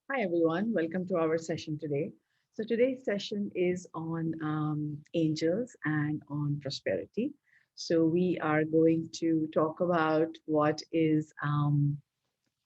Hi, everyone. Welcome to our session today. So, today's session is on angels and on prosperity. So, we are going to talk about what is,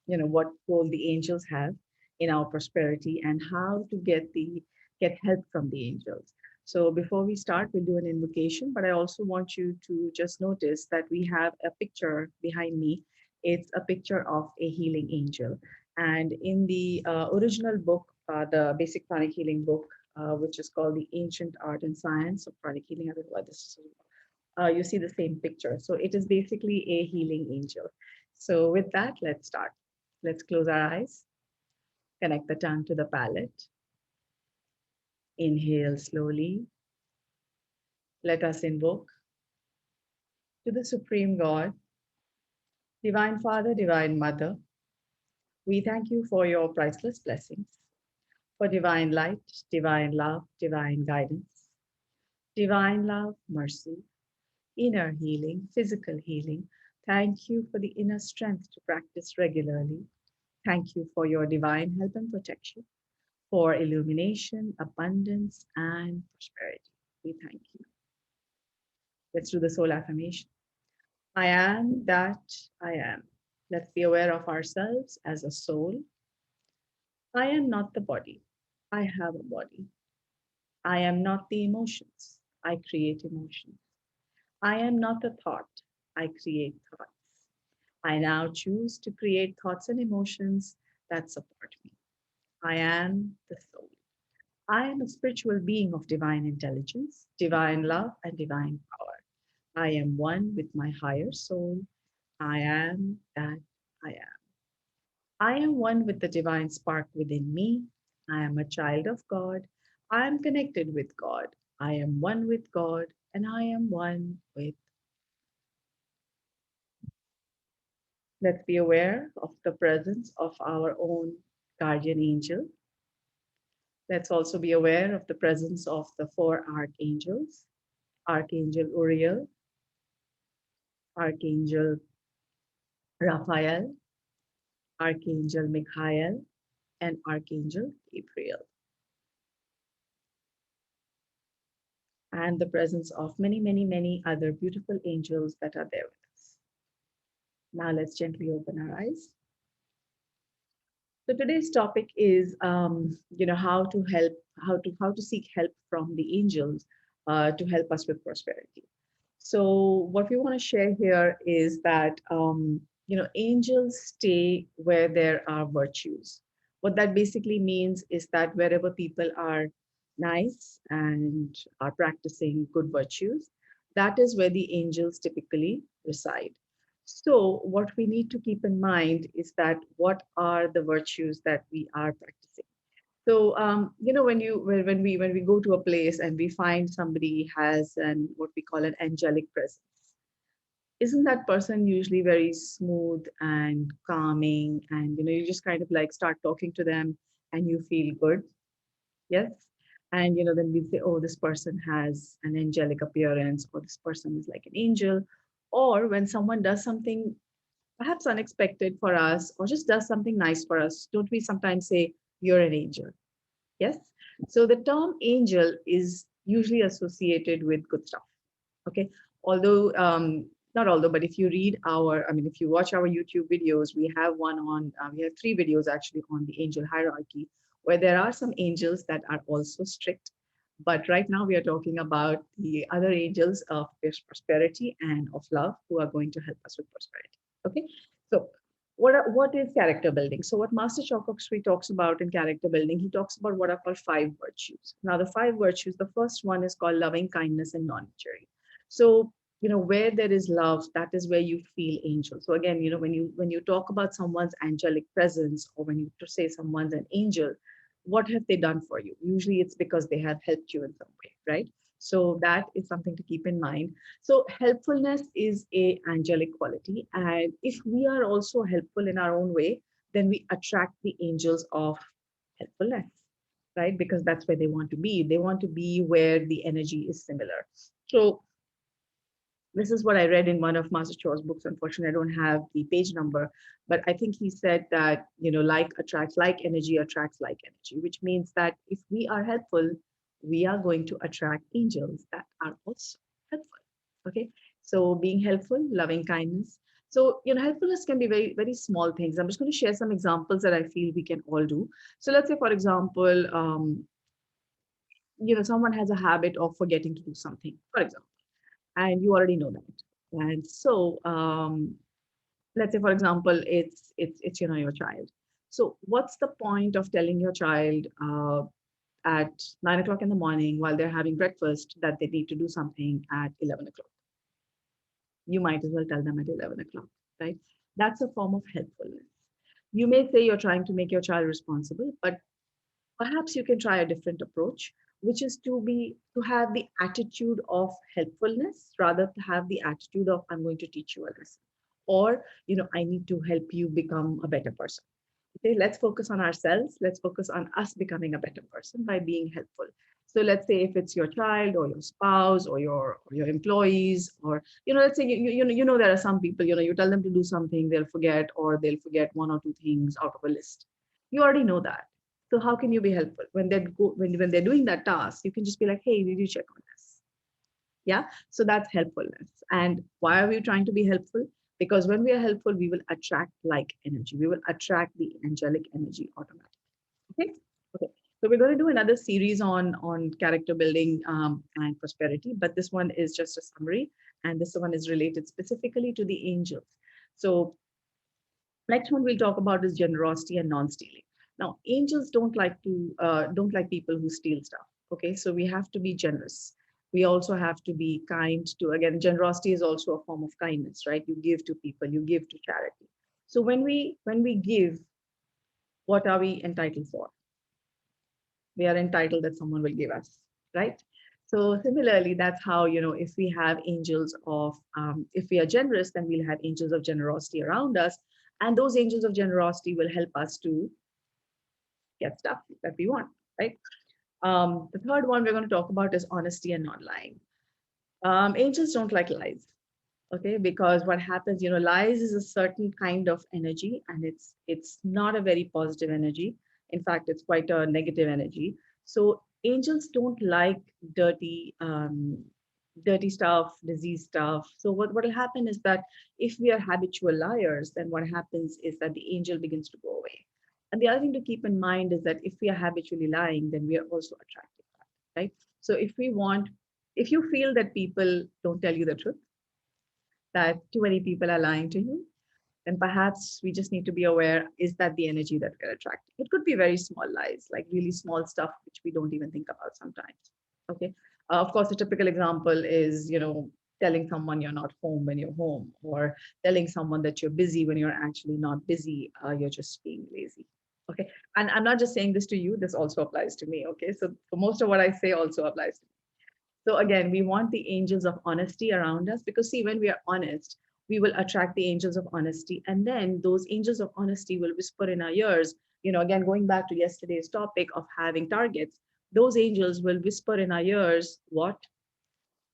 what role the angels have in our prosperity and how to get help from the angels. So, before we start, we'll do an invocation, but I also want you to just notice that we have a picture behind me. It's a picture of a healing angel. And in the original book, the basic pranic healing book, which is called The Ancient Art and Science of Pranic Healing, I don't know what this is. You see the same picture. So it is basically a healing angel. So with that, let's start. Let's close our eyes, connect the tongue to the palate. Inhale slowly. Let us invoke to the Supreme God, Divine Father, Divine Mother. We thank you for your priceless blessings, for divine light, divine love, divine guidance, divine love, mercy, inner healing, physical healing. Thank you for the inner strength to practice regularly. Thank you for your divine help and protection, for illumination, abundance, and prosperity. We thank you. Let's do the soul affirmation. I am that I am. Let's be aware of ourselves as a soul. I am not the body. I have a body. I am not the emotions. I create emotions. I am not a thought. I create thoughts. I now choose to create thoughts and emotions that support me. I am the soul. I am a spiritual being of divine intelligence, divine love, and divine power. I am one with my higher soul. I am that I am. I am one with the divine spark within me. I am a child of God. I am connected with God. I am one with God, and I am one with. Let's be aware of the presence of our own guardian angel. Let's also be aware of the presence of the four archangels: Archangel Uriel, Archangel Raphael, Archangel Michael, and Archangel Gabriel, and the presence of many, many, many other beautiful angels that are there with us. Now let's gently open our eyes. So today's topic is, how to seek help from the angels to help us with prosperity. So what we want to share here is that angels stay where there are virtues. What that basically means is that wherever people are nice and are practicing good virtues, that is where the angels typically reside. So what we need to keep in mind is that what are the virtues that we are practicing. So when we go to a place and we find somebody has an what we call an angelic presence, isn't that person usually very smooth and calming, and you just kind of like start talking to them and you feel good? Yes. And then we say, oh, this person has an angelic appearance, or this person is like an angel. Or when someone does something perhaps unexpected for us, or just does something nice for us, don't we sometimes say, you're an angel? Yes. So the term angel is usually associated with good stuff. Okay. Although, not although, but if you read if you watch our YouTube videos, we have three videos actually on the angel hierarchy, where there are some angels that are also strict. But right now we are talking about the other angels of prosperity and of love who are going to help us with prosperity. Okay. So what is character building? So what Master Choksui talks about in character building, he talks about what are called five virtues. Now the five virtues, the first one is called loving kindness and non-injury. So where there is love, that is where you feel angel. So again, when you talk about someone's angelic presence, or when you to say someone's an angel, what have they done for you? Usually it's because they have helped you in some way, right? So that is something to keep in mind. So helpfulness is a angelic quality, and if we are also helpful in our own way, then we attract the angels of helpfulness, right? Because that's where they want to be. They want to be where the energy is similar. So This is what I read in one of Master Cho's books. Unfortunately, I don't have the page number, but I think he said that, like attracts like energy, attracts like energy, which means that if we are helpful, we are going to attract angels that are also helpful. Okay. So being helpful, loving kindness. So, helpfulness can be very, very small things. I'm just going to share some examples that I feel we can all do. So let's say, for example, someone has a habit of forgetting to do something, for example, and you already know that. And so, let's say, for example, it's your child. So what's the point of telling your child at 9 o'clock in the morning while they're having breakfast that they need to do something at 11 o'clock? You might as well tell them at 11 o'clock, right? That's a form of helpfulness. You may say you're trying to make your child responsible, but perhaps you can try a different approach, which is to have the attitude of helpfulness rather to have the attitude of I'm going to teach you a lesson, or I need to help you become a better person. Okay, let's focus on ourselves. Let's focus on us becoming a better person by being helpful. So let's say if it's your child or your spouse or your employees, or let's say there are some people, you tell them to do something, they'll forget, or they'll forget one or two things out of a list. You already know that. So how can you be helpful when they're doing that task? You can just be like, hey, did you check on this? Yeah. So that's helpfulness. And why are we trying to be helpful? Because when we are helpful, we will attract like energy. We will attract the angelic energy automatically. Okay. Okay. So we're going to do another series on character building and prosperity, but this one is just a summary, and this one is related specifically to the angels. So next one we'll talk about is generosity and non-stealing. Now, angels don't like people who steal stuff. Okay, so we have to be generous. We also have to be kind to, again, generosity is also a form of kindness, right? You give to people, you give to charity. So when we give, what are we entitled for? We are entitled that someone will give us, right? So similarly, that's how, if we have angels of, if we are generous, then we'll have angels of generosity around us. And those angels of generosity will help us to get stuff that we want, right? The third one we're going to talk about is honesty and not lying. Angels don't like lies, okay? Because what happens, lies is a certain kind of energy, and it's not a very positive energy. In fact, it's quite a negative energy. So angels don't like dirty dirty stuff, disease stuff. So what will happen is that if we are habitual liars, then what happens is that the angel begins to go away. And the other thing to keep in mind is that if we are habitually lying, then we are also attracted that, right? So if you feel that people don't tell you the truth, that too many people are lying to you, then perhaps we just need to be aware, is that the energy that we're attracting? It could be very small lies, like really small stuff, which we don't even think about sometimes. Okay. Of course, a typical example is, telling someone you're not home when you're home, or telling someone that you're busy when you're actually not busy. You're just being lazy. Okay. And I'm not just saying this to you, this also applies to me. Okay. So for most of what I say also applies to me. So again, we want the angels of honesty around us, because see, when we are honest, we will attract the angels of honesty. And then those angels of honesty will whisper in our ears, again, going back to yesterday's topic of having targets, those angels will whisper in our ears what?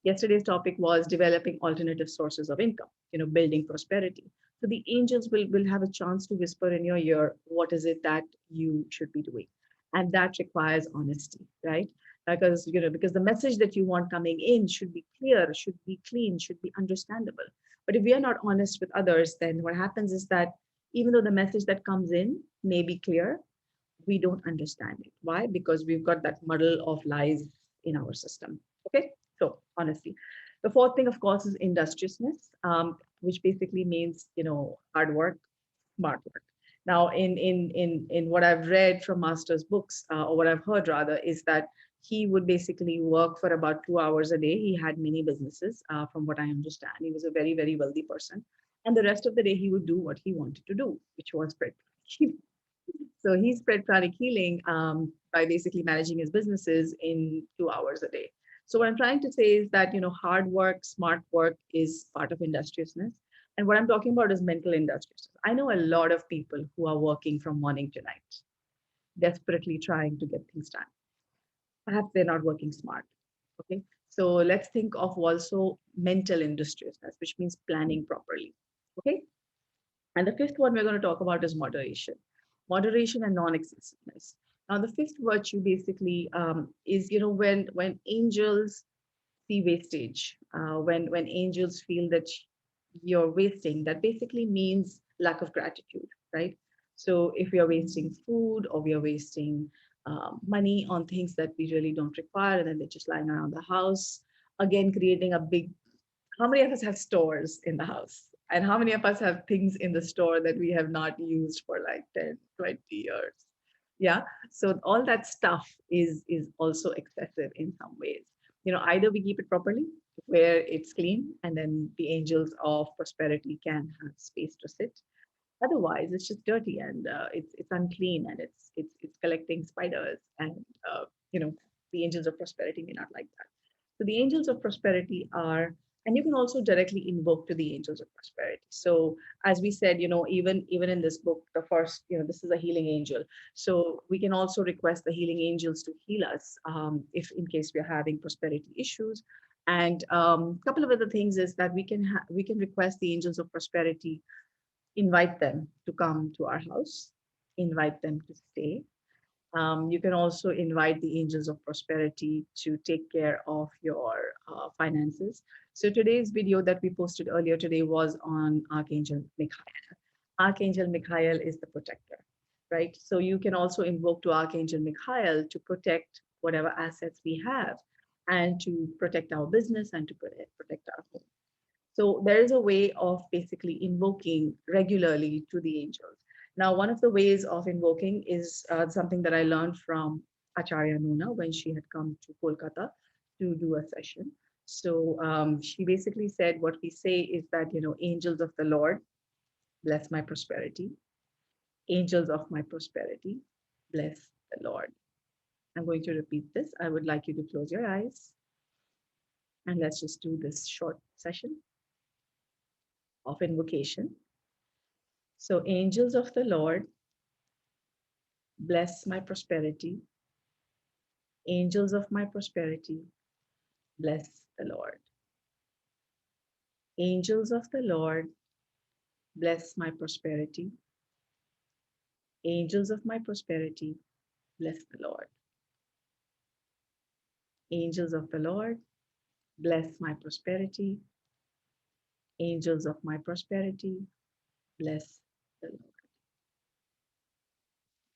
Yesterday's topic was developing alternative sources of income, building prosperity. So the angels will have a chance to whisper in your ear, what is it that you should be doing? And that requires honesty, right? Because the message that you want coming in should be clear, should be clean, should be understandable. But if we are not honest with others, then what happens is that even though the message that comes in may be clear, we don't understand it. Why? Because we've got that muddle of lies in our system. Okay, so honesty. The fourth thing, of course, is industriousness, which basically means hard work, smart work. Now, in what I've read from Master's books, or what I've heard rather, is that he would basically work for about 2 hours a day. He had many businesses, from what I understand. He was a very, very wealthy person. And the rest of the day, he would do what he wanted to do, which was spread. So he spread pranic healing, by basically managing his businesses in 2 hours a day. So what I'm trying to say is that hard work, smart work is part of industriousness. And what I'm talking about is mental industriousness. I know a lot of people who are working from morning to night, desperately trying to get things done. Perhaps they're not working smart. Okay. So let's think of also mental industriousness, which means planning properly. Okay. And the fifth one we're going to talk about is moderation, moderation and non-excessiveness. Now, the fifth virtue basically is, when angels see wastage, when angels feel that you're wasting, that basically means lack of gratitude, right? So if we are wasting food or we are wasting money on things that we really don't require, and then they're just lying around the house, again creating a big, how many of us have stores in the house? And how many of us have things in the store that we have not used for like 10, 20 years? Yeah. So all that stuff is also excessive in some ways. Either we keep it properly where it's clean and then the angels of prosperity can have space to sit. Otherwise, it's just dirty and it's unclean and it's collecting spiders and the angels of prosperity may not like that. So the angels of prosperity are, and you can also directly invoke to the angels of prosperity. So as we said, even in this book, the first, this is a healing angel. So we can also request the healing angels to heal us if in case we are having prosperity issues. And a couple of other things is that we can request the angels of prosperity, invite them to come to our house, invite them to stay. You can also invite the angels of prosperity to take care of your finances. So today's video that we posted earlier today was on Archangel Michael. Archangel Michael is the protector, right? So you can also invoke to Archangel Michael to protect whatever assets we have and to protect our business and to protect our home. So there is a way of basically invoking regularly to the angels. Now, one of the ways of invoking is something that I learned from Acharya Nuna when she had come to Kolkata to do a session. So she basically said what we say is that, angels of the Lord, bless my prosperity. Angels of my prosperity, bless the Lord. I'm going to repeat this. I would like you to close your eyes and let's just do this short session of invocation. So, angels of the Lord, bless my prosperity. Angels of my prosperity, bless the Lord. Angels of the Lord, bless my prosperity. Angels of my prosperity, bless the Lord. Angels of the Lord, bless my prosperity. Angels of my prosperity, bless the Lord.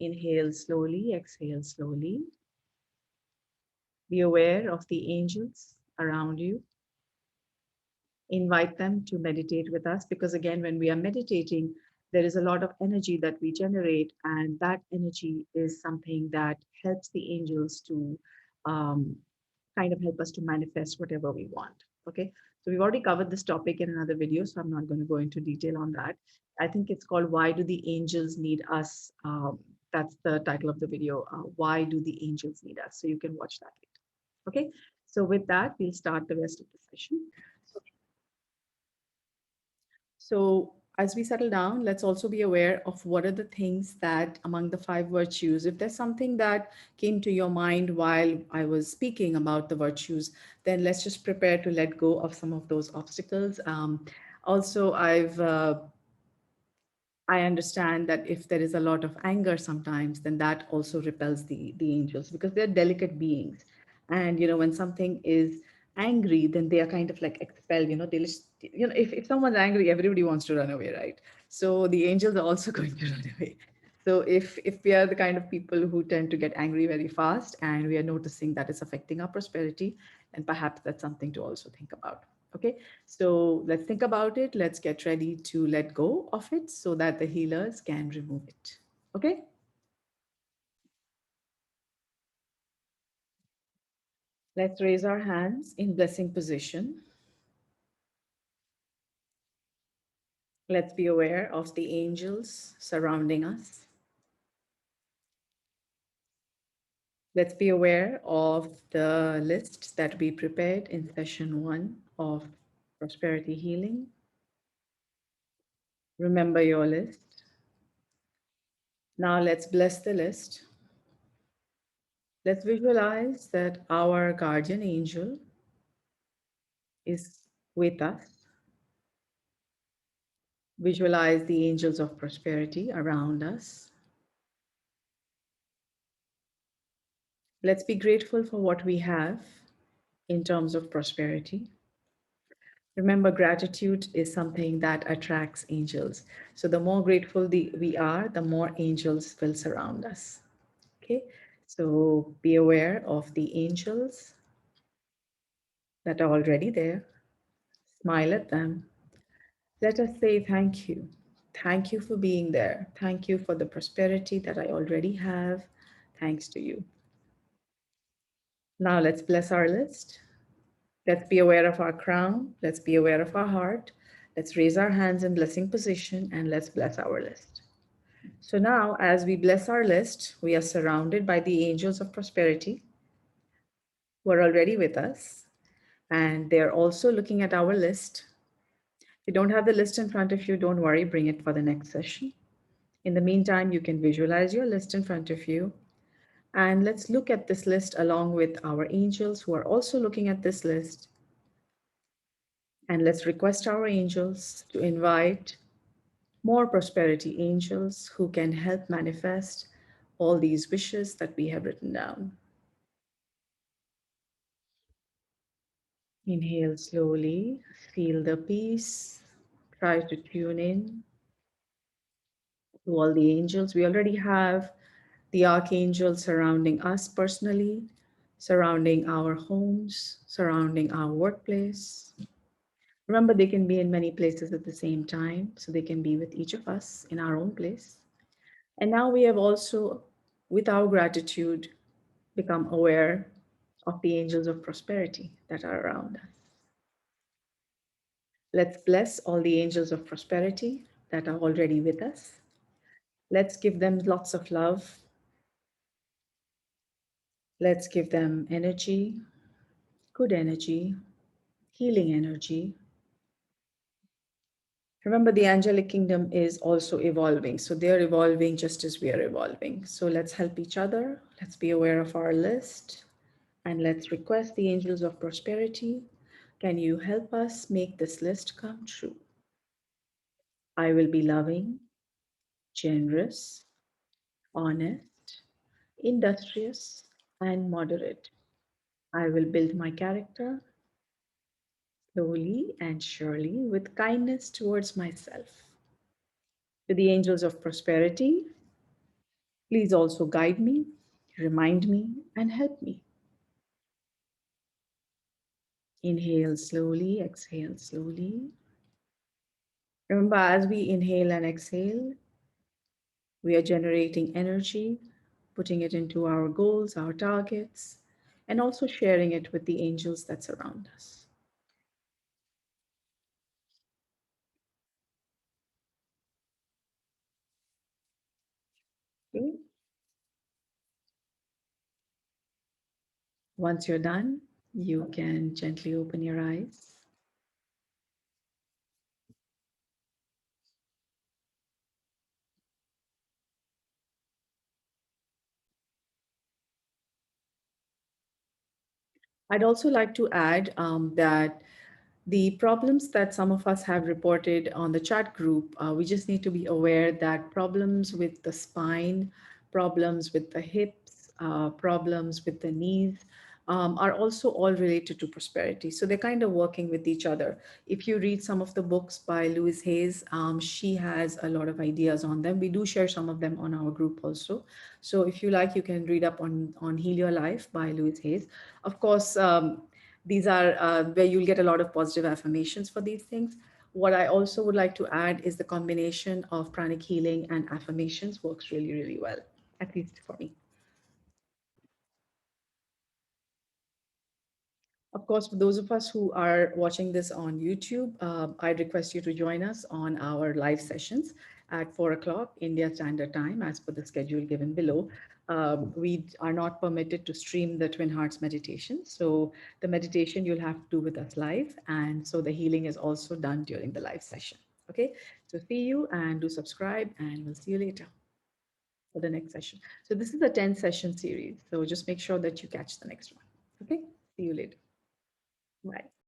Inhale slowly, exhale slowly. Be aware of the angels around you. Invite them to meditate with us because, again, when we are meditating, there is a lot of energy that we generate, and that energy is something that helps the angels to um, kind of help us to manifest whatever we want. Okay, so we've already covered this topic in another video, so I'm not going to go into detail on that. I think it's called Why Do the Angels Need Us? That's the title of the video. Why do the angels need us? So you can watch that later. Okay, so with that, we'll start the rest of the session. So, as we settle down, let's also be aware of what are the things that among the five virtues, if there's something that came to your mind while I was speaking about the virtues, then let's just prepare to let go of some of those obstacles. Also, I understand that if there is a lot of anger sometimes, then that also repels the angels because they're delicate beings. And when something is angry, then they are kind of like expelled. They just, if someone's angry, everybody wants to run away, right? So the angels are also going to run away. So if we are the kind of people who tend to get angry very fast and we are noticing that it's affecting our prosperity, then perhaps that's something to also think about. Okay, so let's think about it. Let's get ready to let go of it so that the healers can remove it. Okay, let's raise our hands in blessing position. Let's be aware of the angels surrounding us. Let's be aware of the list that we prepared in session 1 of prosperity healing. Remember your list. Now let's bless the list. Let's visualize that our guardian angel is with us. Visualize the angels of prosperity around us. Let's be grateful for what we have in terms of prosperity. Remember, gratitude is something that attracts angels. So the more grateful we are, the more angels will surround us. Okay, so be aware of the angels that are already there. Smile at them. Let us say thank you. Thank you for being there. Thank you for the prosperity that I already have. Thanks to you. Now let's bless our list. Let's be aware of our crown. Let's be aware of our heart. Let's raise our hands in blessing position and let's bless our list. So now, as we bless our list, we are surrounded by the angels of prosperity who are already with us. And they're also looking at our list. If you don't have the list in front of you, don't worry, bring it for the next session. In the meantime, you can visualize your list in front of you. And let's look at this list along with our angels who are also looking at this list. And let's request our angels to invite more prosperity angels who can help manifest all these wishes that we have written down. Inhale slowly, feel the peace. Try to tune in to all the angels. We already have the archangels surrounding us personally, surrounding our homes, surrounding our workplace. Remember, they can be in many places at the same time, so they can be with each of us in our own place. And now we have also, with our gratitude, become aware of the angels of prosperity that are around us. Let's bless all the angels of prosperity that are already with us. Let's give them lots of love. Let's give them energy, good energy, healing energy. Remember, the angelic kingdom is also evolving. So they're evolving just as we are evolving. So let's help each other. Let's be aware of our list. And let's request the angels of prosperity. Can you help us make this list come true? I will be loving, generous, honest, industrious, and moderate. I will build my character slowly and surely with kindness towards myself. To the angels of prosperity, please also guide me, remind me, and help me. Inhale slowly, exhale slowly. Remember, as we inhale and exhale, we are generating energy, putting it into our goals, our targets, and also sharing it with the angels that surround us. Okay? Once you're done, you can gently open your eyes. I'd also like to add that the problems that some of us have reported on the chat group, we just need to be aware that problems with the spine, problems with the hips, problems with the knees, are also all related to prosperity. So they're kind of working with each other. If you read some of the books by Louise Hayes, she has a lot of ideas on them. We do share some of them on our group also. So if you like, you can read up on Heal Your Life by Louise Hayes. Of course, these are where you'll get a lot of positive affirmations for these things. What I also would like to add is the combination of pranic healing and affirmations works really, really well, at least for me. Of course, for those of us who are watching this on YouTube, I request you to join us on our live sessions at 4 o'clock India Standard Time, as per the schedule given below. We are not permitted to stream the Twin Hearts meditation. So the meditation you'll have to do with us live. And so the healing is also done during the live session. Okay, so see you and do subscribe, and we'll see you later for the next session. So this is a 10 session series. So just make sure that you catch the next one. Okay, see you later. Bye.